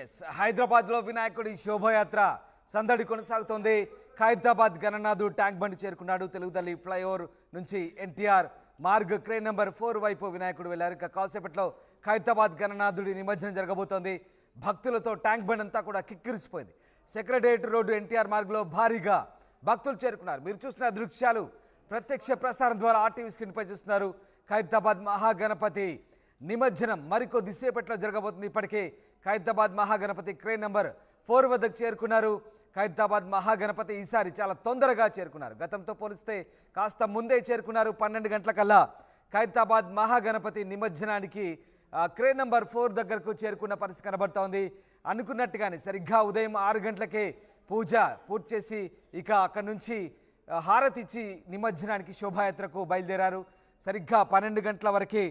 Yes హైదరాబాద్లో వినాయకుడి శోభయాత్ర సందడి కొనసాగుతోంది. ఖైరతాబాద్ గణనాథు ట్యాంక్ బండ్ చేరుకున్నాడు. తెలుగుతల్లి ఫ్లైఓవర్ నుంచి ఎన్టీఆర్ మార్గ్ క్రేన్ నెంబర్ 4 వైపు వినాయకుడు వెళ్లారు. ఇక కాసేపట్లో ఖైరతాబాద్ గణనాథుడి నిమజ్జనం జరగబోతోంది. భక్తులతో ట్యాంక్ బండ్ అంతా కూడా కిక్కిరిసిపోయింది. సెక్రటేరియట్ రోడ్డు ఎన్టీఆర్ మార్గ్లో భారీగా భక్తులు చేరుకున్నారు. మీరు చూస్తున్న దృశ్యాలు ప్రత్యక్ష ప్రసారం ద్వారా ఆర్టీవీ స్క్రీన్పై చూస్తున్నారు. ఖైరతాబాద్ మహాగణపతి నిమజ్జనం మరికొద్దిసేపట్లో జరగబోతుంది. ఇప్పటికే ఖైరతాబాద్ మహాగణపతి క్రేన్ నెంబర్ 4 వద్దకు చేరుకున్నారు. ఖైరతాబాద్ మహాగణపతి ఈసారి చాలా తొందరగా చేరుకున్నారు. గతంతో పోలిస్తే కాస్త ముందే చేరుకున్నారు. 12 గంటలకల్లా ఖైరతాబాద్ మహాగణపతి నిమజ్జనానికి క్రేన్ నెంబర్ 4 దగ్గరకు చేరుకున్న పరిస్థితి కనబడుతోంది. అనుకున్నట్టుగానే సరిగ్గా ఉదయం 6 గంటలకే పూజ పూర్తి చేసి ఇక అక్కడి నుంచి హారతి ఇచ్చి నిమజ్జనానికి శోభాయాత్రకు బయలుదేరారు. సరిగ్గా 12 గంటల వరకే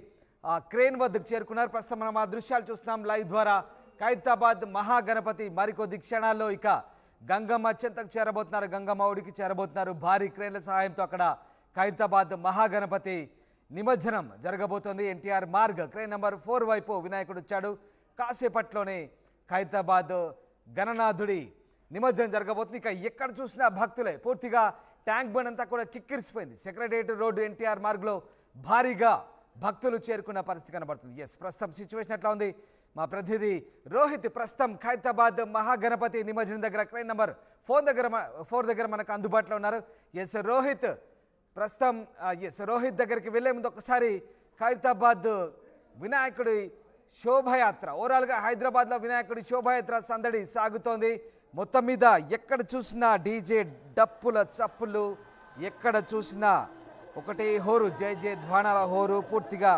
క్రేన్ వద్దకు చేరుకున్నారు. ప్రస్తుతం మనం ఆ దృశ్యాలు చూస్తున్నాం లైవ్ ద్వారా. ఖైరతాబాద్ మహాగణపతి మరికొద్ది క్షణాల్లో ఇక గంగమ్మ చెంతకు చేరబోతున్నారు. గంగమ్మ ఒడికి చేరబోతున్నారు. భారీ క్రేన్ల సహాయంతో అక్కడ ఖైరతాబాద్ మహాగణపతి నిమజ్జనం జరగబోతోంది. ఎన్టీఆర్ మార్గ్ క్రేన్ నెంబర్ 4 వైపు వినాయకుడు వచ్చాడు. కాసేపట్లోనే ఖైరతాబాద్ గణనాథుడి నిమజ్జనం జరగబోతుంది. ఇక ఎక్కడ చూసినా భక్తులే. పూర్తిగా ట్యాంక్ బండ్ అంతా కూడా కిక్కిరిసిపోయింది. సెక్రటేరియట్ రోడ్డు ఎన్టీఆర్ మార్గ్లో భారీగా భక్తులు చేరుకున్న పరిస్థితి కనబడుతుంది. ఎస్ ప్రస్తుతం సిచ్యువేషన్ ఎట్లా ఉంది? మా ప్రతినిధి రోహిత్ ప్రస్తుతం ఖైరతాబాద్ మహాగణపతి నిమజ్జనం దగ్గర క్రేన్ నెంబర్ 4 దగ్గర మనకు అందుబాటులో ఉన్నారు. ఎస్ రోహిత్ ప్రస్తుతం రోహిత్ దగ్గరికి వెళ్లే ముందు ఒకసారి ఖైరతాబాద్ వినాయకుడి శోభయాత్ర ఓవరాల్గా హైదరాబాద్లో వినాయకుడి శోభయాత్ర సందడి సాగుతోంది. మొత్తం మీద ఎక్కడ చూసినా డీజే డప్పుల చప్పులు, ఎక్కడ చూసినా ఒకటే హోరు, జై జై ధ్వానాల హోరు. పూర్తిగా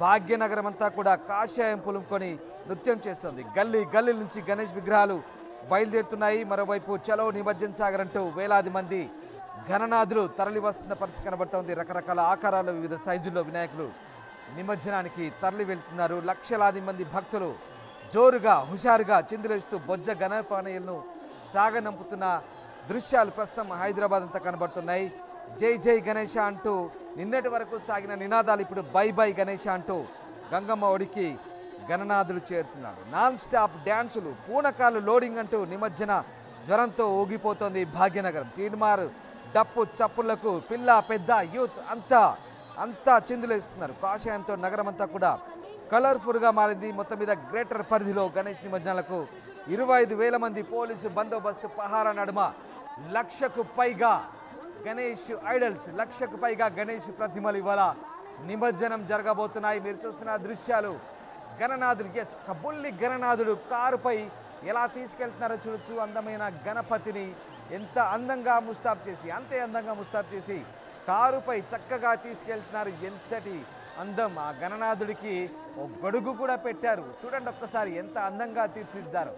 భాగ్యనగరం అంతా కూడా కాషాయం పులుముకొని నృత్యం చేస్తుంది. గల్లీ గల్లీ నుంచి గణేష్ విగ్రహాలు బయలుదేరుతున్నాయి. మరోవైపు చలో నిమజ్జన సాగర్ అంటూ వేలాది మంది గణనాథులు తరలి వస్తున్న పరిస్థితి కనబడుతోంది. రకరకాల ఆకారాలు వివిధ సైజుల్లో వినాయకులు నిమజ్జనానికి తరలి వెళ్తున్నారు. లక్షలాది మంది భక్తులు జోరుగా హుషారుగా చిందులేస్తూ బొజ్జ గణపానీయులను సాగనంపుతున్న దృశ్యాలు ప్రస్తుతం హైదరాబాద్ అంతా కనబడుతున్నాయి. జై జై గణేష అంటూ నిన్నటి వరకు సాగిన నినాదాలు ఇప్పుడు బై బై గణేష అంటూ గంగమ్మ ఒడికి గణనాథులు చేరుతున్నారు. నాన్ స్టాప్ డ్యాన్సులు, పూనకాలు లోడింగ్ అంటూ నిమజ్జన జ్వరంతో ఊగిపోతోంది భాగ్యనగరం. తీన్మార్ డప్పు చప్పుళ్లకు పిల్ల పెద్ద యూత్ అంతా చిందులేస్తున్నారు. కాషాయంతో నగరం అంతా కూడా కలర్ఫుల్గా మారింది. మొత్తం మీద గ్రేటర్ పరిధిలో గణేష్ నిమజ్జనాలకు 25,000 మంది పోలీసు బందోబస్తు పహారా నడుమ 1,00,000కు పైగా గణేష్ ఐడల్స్, 1,00,000కు పైగా గణేష్ ప్రతిమలు ఇవాళ నిమజ్జనం జరగబోతున్నాయి. మీరు చూస్తున్న దృశ్యాలు గణనాథుడు ఒక బుల్లి గణనాథుడు కారుపై ఎలా తీసుకెళ్తున్నారో చూడొచ్చు. అందమైన గణపతిని ఎంత అందంగా ముస్తాబు చేసి, అంతే అందంగా ముస్తాబు చేసి కారుపై చక్కగా తీసుకెళ్తున్నారు. ఎంతటి అందం! ఆ గణనాథుడికి ఓ గొడుగు కూడా పెట్టారు. చూడండి ఒక్కసారి ఎంత అందంగా తీర్చిదిద్దారు.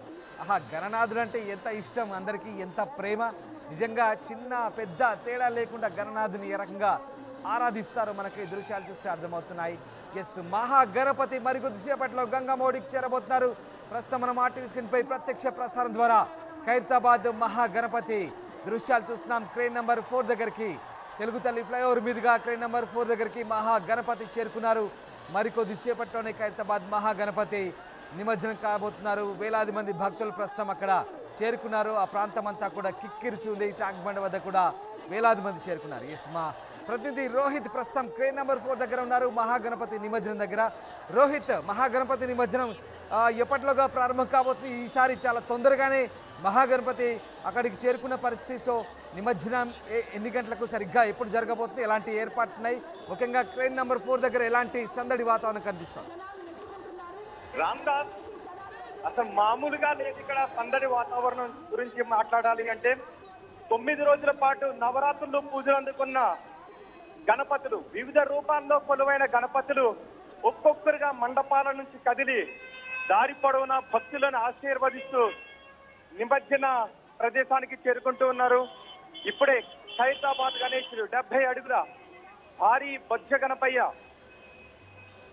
గణనాథుడు అంటే ఎంత ఇష్టం అందరికీ, ఎంత ప్రేమ! నిజంగా చిన్న పెద్ద తేడా లేకుండా గణనాథుని ఏ రకంగా ఆరాధిస్తారో మనకి దృశ్యాలు చూస్తే అర్థమవుతున్నాయి. ఎస్ మహాగణపతి మరికొద్దిసేపట్లో గంగమ్మోడికి చేరబోతున్నారు. ప్రస్తుతం మనం ఆర్టీవీ స్క్రీన్పై ప్రత్యక్ష ప్రసారం ద్వారా ఖైరతాబాద్ మహాగణపతి దృశ్యాలు చూస్తున్నాం. క్రేన్ నెంబర్ 4 దగ్గరికి తెలుగుతల్లి ఫ్లైఓవర్ మీదుగా క్రేన్ నెంబర్ 4 దగ్గరికి మహాగణపతి చేరుకున్నారు. మరికొద్దిసేపట్లోనే ఖైరతాబాద్ మహాగణపతి నిమజ్జనం కాబోతున్నారు. వేలాది మంది భక్తులు ప్రస్తుతం అక్కడ చేరుకున్నారు. ఆ ప్రాంతం అంతా కూడా కిక్కిరిసి ఉంది. ట్యాంక్ బండ్ వద్ద కూడా వేలాది మంది చేరుకున్నారు. ఎస్ మా ప్రతినిధి రోహిత్ ప్రస్తుతం క్రేన్ నెంబర్ 4 దగ్గర ఉన్నారు. మహాగణపతి నిమజ్జనం దగ్గర. రోహిత్, మహాగణపతి నిమజ్జనం ఎప్పట్లోగా ప్రారంభం కాబోతుంది. ఈసారి చాలా తొందరగానే మహాగణపతి అక్కడికి చేరుకున్న పరిస్థితి. సో నిమజ్జనం ఎన్ని గంటలకు సరిగ్గా ఎప్పుడు జరగబోతుంది, ఎలాంటి ఏర్పాట్లున్నాయి, ముఖ్యంగా క్రేన్ నెంబర్ 4 దగ్గర ఎలాంటి సందడి వాతావరణం కనిపిస్తుంది? రామ్దాస్, అసలు మామూలుగా లేదు ఇక్కడ. సందడి వాతావరణం గురించి మాట్లాడాలి అంటే 9 రోజుల పాటు నవరాత్రులు పూజలు అందుకున్న గణపతులు, వివిధ రూపాల్లో కొలువైన గణపతులు ఒక్కొక్కరుగా మండపాల నుంచి కదిలి దారి పొడవునా భక్తులను ఆశీర్వదిస్తూ నిమజ్జన ప్రదేశానికి చేరుకుంటూ ఉన్నారు. ఇప్పుడే ఖైరతాబాద్ గణేశుడు 70 అడుగుల భారీ బొజ్జ గణపయ్య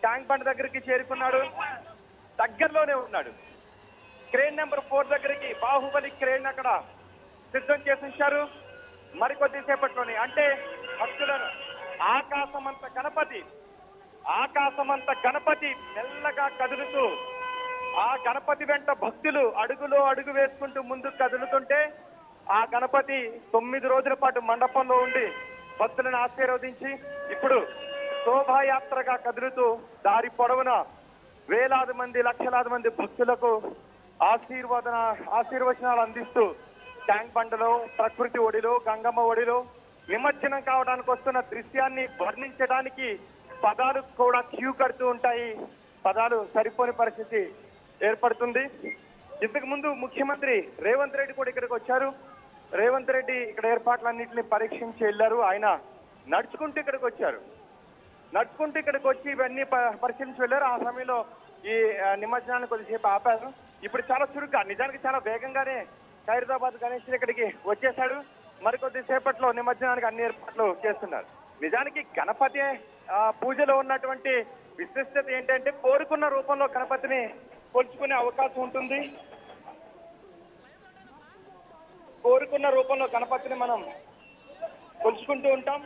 ట్యాంక్ బండ్ దగ్గరికి చేరుకున్నాడు. దగ్గరలోనే ఉన్నాడు. క్రేన్ నెంబర్ 4 దగ్గరికి బాహుబలి క్రేన్ అక్కడ సిద్ధం చేసి ఉంచారు. మరికొద్దిసేపట్లోనే అంటే భక్తులను ఆకాశమంత గణపతి మెల్లగా కదులుతూ ఆ గణపతి వెంట భక్తులు అడుగులో అడుగు వేసుకుంటూ ముందుకు కదులుతుంటే ఆ గణపతి 9 రోజుల పాటు మండపంలో ఉండి భక్తులను ఆశీర్వదించి ఇప్పుడు శోభాయాత్రగా కదులుతూ దారి పొడవున వేలాది మంది లక్షలాది మంది భక్తులకు ఆశీర్వచనాలు అందిస్తూ ట్యాంక్ బండలో ప్రకృతి ఒడిలో గంగమ్మ ఒడిలో నిమజ్జనం కావడానికి వస్తున్న దృశ్యాన్ని వర్ణించడానికి పదాలు కూడా క్యూ కడుతూ ఉంటాయి. పదాలు సరిపోని పరిస్థితి ఏర్పడుతుంది. ఇంతకు ముందు ముఖ్యమంత్రి రేవంత్ రెడ్డి కూడా ఇక్కడికి వచ్చారు. రేవంత్ రెడ్డి ఇక్కడ ఏర్పాట్లన్నింటినీ పరీక్షించి వెళ్ళారు. ఆయన నడుచుకుంటూ ఇక్కడికి వచ్చారు. నడుచుకుంటూ ఇక్కడికి వచ్చి ఇవన్నీ పరిశీలించి వెళ్ళారు. ఆ సమయంలో ఈ నిమజ్జనాన్ని కొద్దిసేపు ఆపారు. ఇప్పుడు చాలా చురుగ్గా, నిజానికి చాలా వేగంగానే ఖైరతాబాద్ గణేష్ ఇక్కడికి వచ్చేశాడు. మరికొద్ది సేపట్లో నిమజ్జనానికి అన్ని ఏర్పాట్లు చేస్తున్నారు. నిజానికి గణపతి పూజలో ఉన్నటువంటి విశిష్టత ఏంటంటే కోరుకున్న రూపంలో గణపతిని కొలుచుకునే అవకాశం ఉంటుంది. కోరుకున్న రూపంలో గణపతిని మనం కొలుచుకుంటూ ఉంటాం.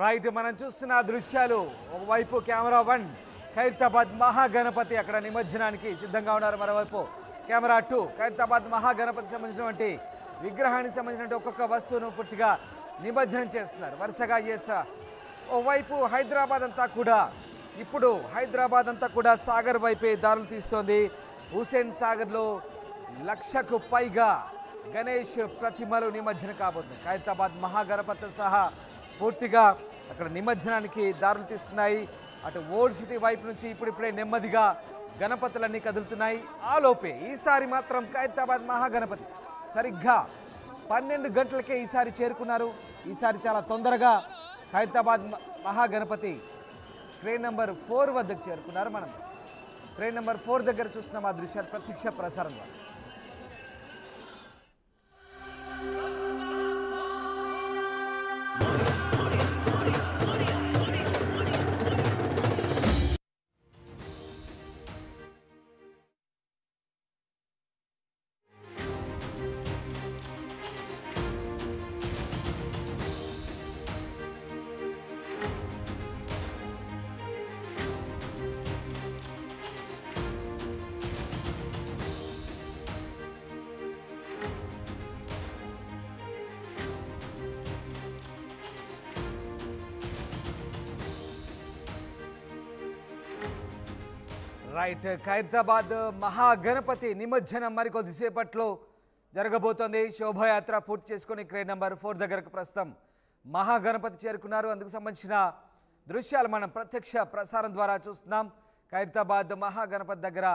రైట్, మనం చూస్తున్న దృశ్యాలు ఒకవైపు కెమెరా 1 ఖైరతాబాద్ మహాగణపతి అక్కడ నిమజ్జనానికి సిద్ధంగా ఉన్నారు. మరోవైపు కెమెరా 2 ఖైరతాబాద్ మహాగణపతికి సంబంధించినటువంటి విగ్రహానికి సంబంధించిన ఒక్కొక్క వస్తువును పూర్తిగా నిమజ్జనం చేస్తున్నారు. వరుసగా ఓవైపు హైదరాబాద్ అంతా కూడా ఇప్పుడు హైదరాబాద్ అంతా కూడా సాగర్ వైపే దారులు తీస్తోంది. హుసేన్ సాగర్లో 1,00,000కు పైగా గణేష్ ప్రతిమలు నిమజ్జనం కాబోతుంది. ఖైరతాబాద్ మహాగణపతి సహా పూర్తిగా అక్కడ నిమజ్జనానికి దారులు తీస్తున్నాయి. అటు ఓల్డ్ సిటీ వైపు నుంచి ఇప్పుడిప్పుడే నెమ్మదిగా గణపతులన్నీ కదులుతున్నాయి. ఆలోపే ఈసారి మాత్రం ఖైరతాబాద్ మహాగణపతి సరిగ్గా 12 గంటలకే ఈసారి చేరుకున్నారు. ఈసారి చాలా తొందరగా ఖైరతాబాద్ మహాగణపతి ట్రైన్ నెంబర్ 4 వద్దకు చేరుకున్నారు. మనం ట్రైన్ నెంబర్ 4 దగ్గర చూస్తున్నాం ఆ దృశ్యాలు ప్రత్యక్ష ప్రసారం ద్వారా. రైట్, ఖైరతాబాద్ మహాగణపతి నిమజ్జనం మరికొద్దిసేపట్లో జరగబోతోంది. శోభాయాత్ర పూర్తి చేసుకుని ట్రైన్ నెంబర్ 4 దగ్గరకు ప్రస్తుతం మహాగణపతి చేరుకున్నారు. అందుకు సంబంధించిన దృశ్యాలు మనం ప్రత్యక్ష ప్రసారం ద్వారా చూస్తున్నాం. ఖైరతాబాద్ మహాగణపతి దగ్గర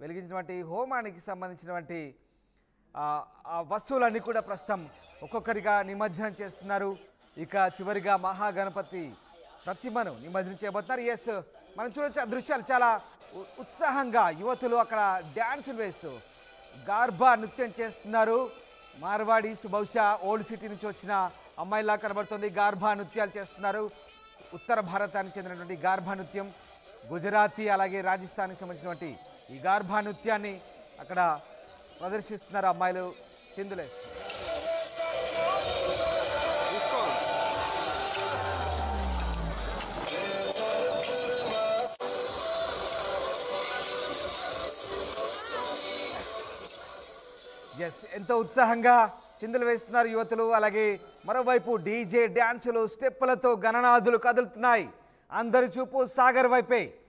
వెలిగించినటువంటి హోమానికి సంబంధించినటువంటి వస్తువులన్నీ కూడా ప్రస్తుతం ఒక్కొక్కరిగా నిమజ్జనం చేస్తున్నారు. ఇక చివరిగా మహాగణపతి ప్రతిమను నిమజ్జనం చేయబోతున్నారు. ఎస్, మనం చూడొచ్చు ఆ దృశ్యాలు చాలా ఉత్సాహంగా యువతులు అక్కడ డ్యాన్సులు వేస్తూ గార్బా నృత్యం చేస్తున్నారు. మార్వాడీస్ బహుశా ఓల్డ్ సిటీ నుంచి వచ్చిన అమ్మాయిలా కనబడుతుంది. గార్బా నృత్యాలు చేస్తున్నారు. ఉత్తర భారతానికి చెందినటువంటి గార్బా నృత్యం, గుజరాతీ అలాగే రాజస్థాన్కి సంబంధించినటువంటి ఈ గార్బా నృత్యాన్ని అక్కడ ప్రదర్శిస్తున్నారు అమ్మాయిలు చిందులేస్తున్నారు. ఎస్, ఎంతో ఉత్సాహంగా చిందులు వేస్తున్నారు యువతులు. అలాగే మరోవైపు డీజే డ్యాన్సులు స్టెప్పులతో గణనాథులు కదులుతున్నాయి. అందరి చూపు సాగర్ వైపే.